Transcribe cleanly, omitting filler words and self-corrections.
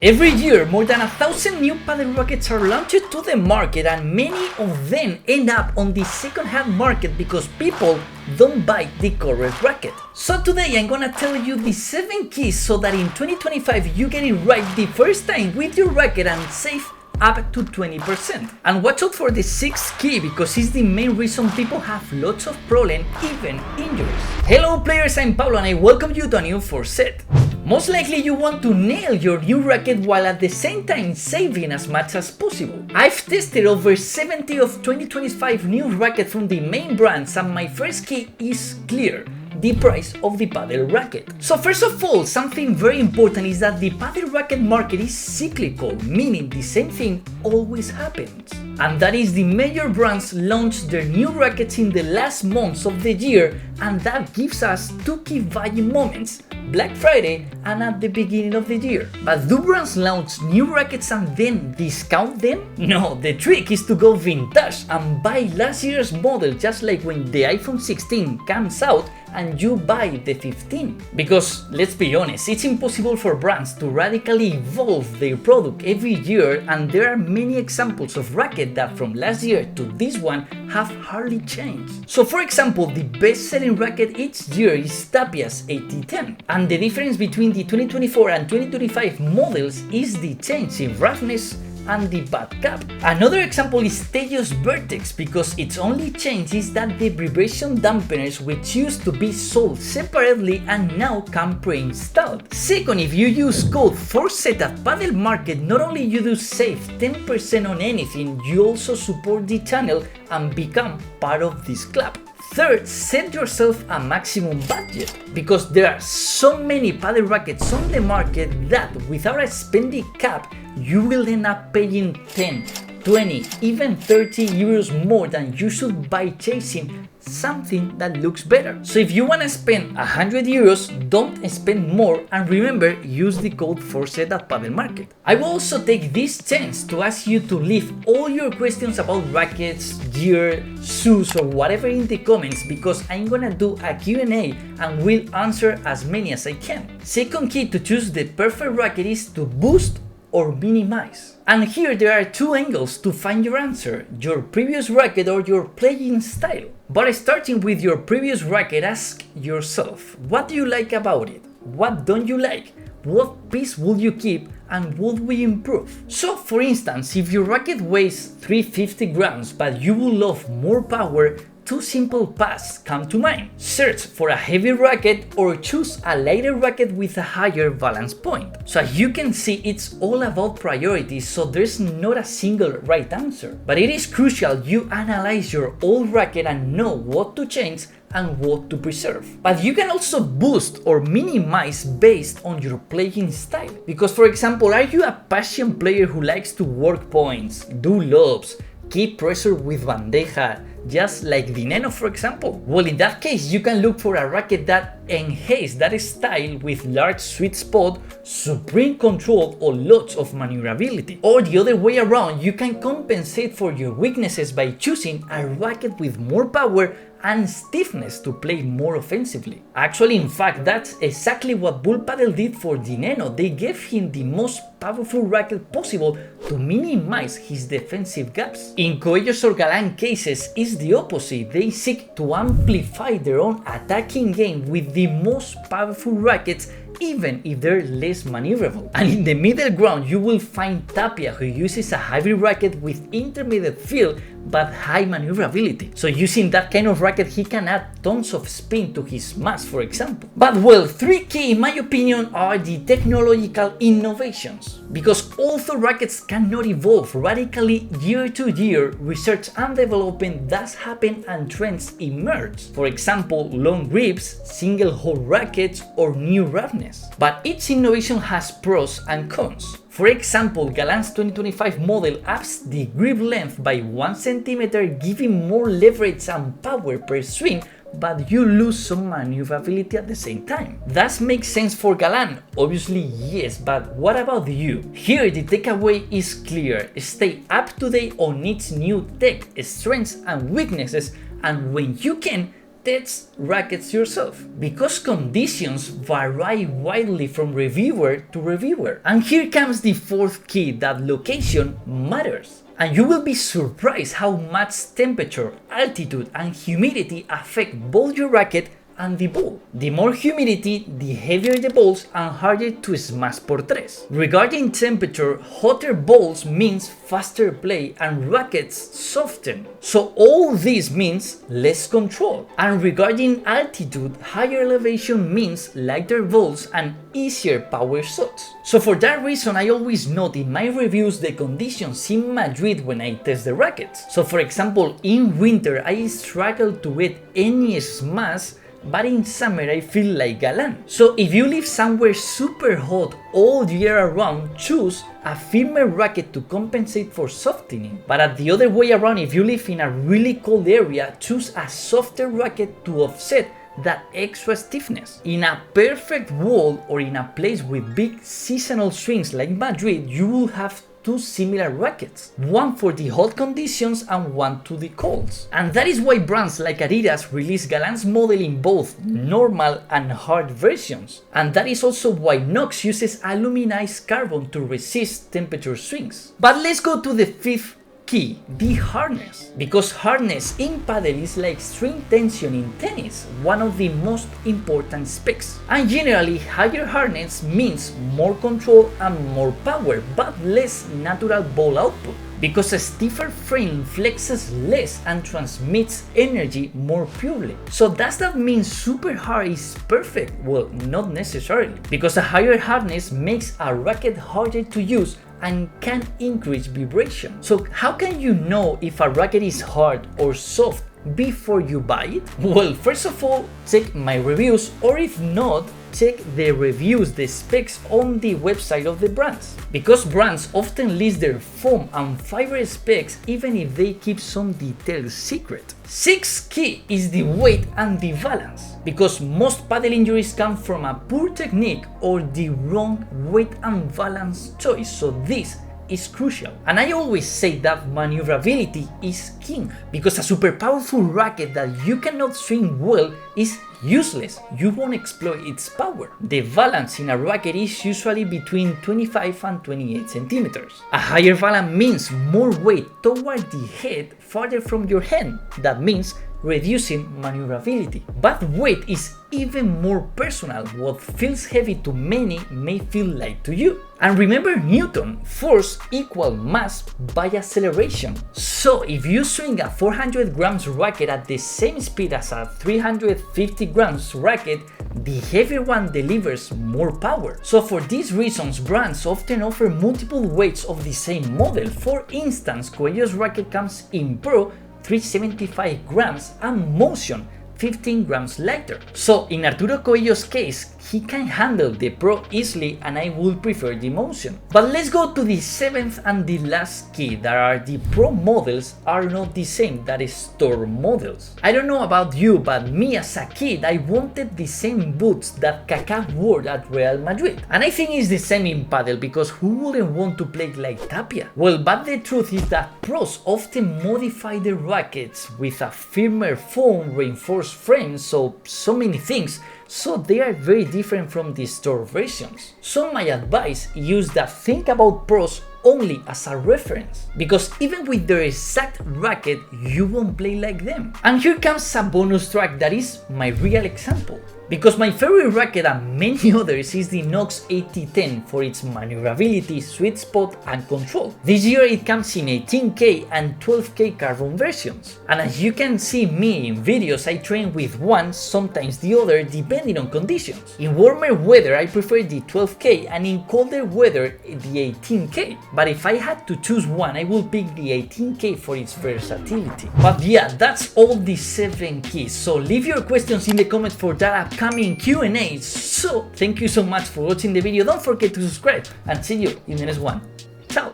Every year, more than 1,000 new paddle rackets are launched to the market, and many of them end up on the second-hand market because people don't buy the correct racket. So today I'm gonna tell you the 7 keys so that in 2025 you get it right the first time with your racket and save up to 20%. And watch out for the 6th key because it's the main reason people have lots of problems, even injuries. Hello players, I'm Pablo and I welcome you to a new 4Set. Most likely you want to nail your new racket while at the same time saving as much as possible. I've tested over 70 of 2025 new rackets from the main brands and my first key is clear: the price of the paddle racket. So first of all, something very important is that the paddle racket market is cyclical, meaning the same thing always happens. And that is the major brands launch their new rackets in the last months of the year, and that gives us 2 key buying moments: Black Friday and at the beginning of the year. But do brands launch new rackets and then discount them? No, the trick is to go vintage and buy last year's model, just like when the iPhone 16 comes out and you buy the 15. Because let's be honest, it's impossible for brands to radically evolve their product every year, and there are many examples of rackets that from last year to this one have hardly changed. So for example, the best-selling racket each year is Tapia's AT10, and the difference between the 2024 and 2025 models is the change in roughness and the bad cap. Another example is Tejo's Vertex, because its only change is that the vibration dampeners, which used to be sold separately and now come pre-installed. Second, if you use code 4Set at Paddle Market, not only you do save 10% on anything, you also support the channel and become part of this club. Third, set yourself a maximum budget, because there are so many paddle rackets on the market that without a spending cap, you will end up paying 10, 20, even 30 euros more than you should by chasing something that looks better. So if you want to spend 100 euros, don't spend more, and remember, use the code 4Set at Paddle Market. I will also take this chance to ask you to leave all your questions about rackets, gear, shoes or whatever in the comments, because I'm gonna do a Q&A and will answer as many as I can. Second key to choose the perfect racket is to boost or minimize. And here there are 2 angles to find your answer: your previous racket or your playing style. But starting with your previous racket, ask yourself, what do you like about it? What don't you like? What piece would you keep and would we improve? So for instance, if your racket weighs 350 grams but you would love more power, 2 simple paths come to mind: search for a heavy racket or choose a lighter racket with a higher balance point. So as you can see, it's all about priorities, so there's not a single right answer. But it is crucial you analyze your old racket and know what to change and what to preserve. But you can also boost or minimize based on your playing style. Because for example, are you a passion player who likes to work points, do lobs, keep pressure with bandeja, just like the Nano for example? Well, in that case, you can look for a racket that enhances that style with large sweet spot, supreme control or lots of maneuverability. Or the other way around, you can compensate for your weaknesses by choosing a racket with more power and stiffness to play more offensively. Actually, in fact, that's exactly what Bull Paddle did for the Nano. They gave him the most powerful racket possible to minimize his defensive gaps. In Coelho's or Galan cases, it's the opposite. They seek to amplify their own attacking game with the most powerful rackets, even if they're less maneuverable. And in the middle ground, you will find Tapia, who uses a hybrid racket with intermediate feel but high maneuverability. So using that kind of racket, he can add tons of spin to his mass, for example. But well, 3 key in my opinion are the technological innovations. Because although rackets cannot evolve radically year to year, research and development does happen and trends emerge. For example, long grips, single hole rackets or new roughness. But each innovation has pros and cons. For example, Galan's 2025 model ups the grip length by 1 cm, giving more leverage and power per swing, but you lose some maneuverability at the same time. That makes sense for Galan? Obviously yes, but what about you? Here the takeaway is clear: stay up to date on its new tech, strengths and weaknesses, and when you can, test rackets yourself, because conditions vary widely from reviewer to reviewer. And here comes the fourth key, that location matters. And you will be surprised how much temperature, altitude and humidity affect both your racket and the ball. The more humidity, the heavier the balls and harder to smash por tres. Regarding temperature, hotter balls means faster play and rackets soften. So all this means less control. And regarding altitude, higher elevation means lighter balls and easier power shots. So for that reason, I always note in my reviews the conditions in Madrid when I test the rackets. So for example, in winter I struggle to get any smash, but in summer I feel like Galan. So if you live somewhere super hot all year around, choose a firmer racket to compensate for softening. But at the other way around, if you live in a really cold area, choose a softer racket to offset that extra stiffness. In a perfect world or in a place with big seasonal swings like Madrid, you will have two similar rackets, one for the hot conditions and one to the colds. And that is why brands like Adidas release Galan's model in both normal and hard versions. And that is also why Nox uses aluminized carbon to resist temperature swings. But let's go to the fifth key, the hardness. Because hardness in padel is like string tension in tennis, one of the most important specs. And generally, higher hardness means more control and more power, but less natural ball output. Because a stiffer frame flexes less and transmits energy more purely. So does that mean super hard is perfect? Well, not necessarily. Because a higher hardness makes a racket harder to use and can increase vibration. So how can you know if a racket is hard or soft before you buy it? Well, first of all, check my reviews, or if not, check the reviews, the specs on the website of the brands. Because brands often list their foam and fiber specs even if they keep some details secret. Sixth key is the weight and the balance. Because most paddle injuries come from a poor technique or the wrong weight and balance choice, so this is crucial. And I always say that maneuverability is king, because a super powerful racket that you cannot swing well is useless. You won't exploit its power. The balance in a racket is usually between 25 and 28 centimeters. A higher balance means more weight toward the head, farther from your hand. That means reducing maneuverability. But weight is even more personal. What feels heavy to many may feel light to you. And remember Newton, force equal mass by acceleration. So if you swing a 400 grams racket at the same speed as a 350 grams racket, the heavier one delivers more power. So for these reasons, brands often offer multiple weights of the same model. For instance, Coelho's racket comes in Pro 375 grams and Motion 15 grams lighter. So in Arturo Coelho's case, he can handle the Pro easily and I would prefer the Motion. But let's go to the seventh and the last key, that are the Pro models are not the same that is store models. I don't know about you, but me as a kid, I wanted the same boots that Kaká wore at Real Madrid. And I think it's the same in padel, because who wouldn't want to play like Tapia? Well, but the truth is that pros often modify their rackets with a firmer foam, reinforced frames, so many things. So they are very different from the store versions. So my advice is that think about pros only as a reference, because even with their exact racket, you won't play like them. And here comes a bonus track that is my real example. Because my favorite racket and many others is the Nox 8010 for its maneuverability, sweet spot and control. This year it comes in 18K and 12K carbon versions. And as you can see me in videos, I train with one, sometimes the other, depending on conditions. In warmer weather I prefer the 12K and in colder weather the 18K. But if I had to choose one, I would pick the 18K for its versatility. But yeah, that's all the 7 keys. So leave your questions in the comments for that upcoming Q&A. So thank you so much for watching the video. Don't forget to subscribe and see you in the next one.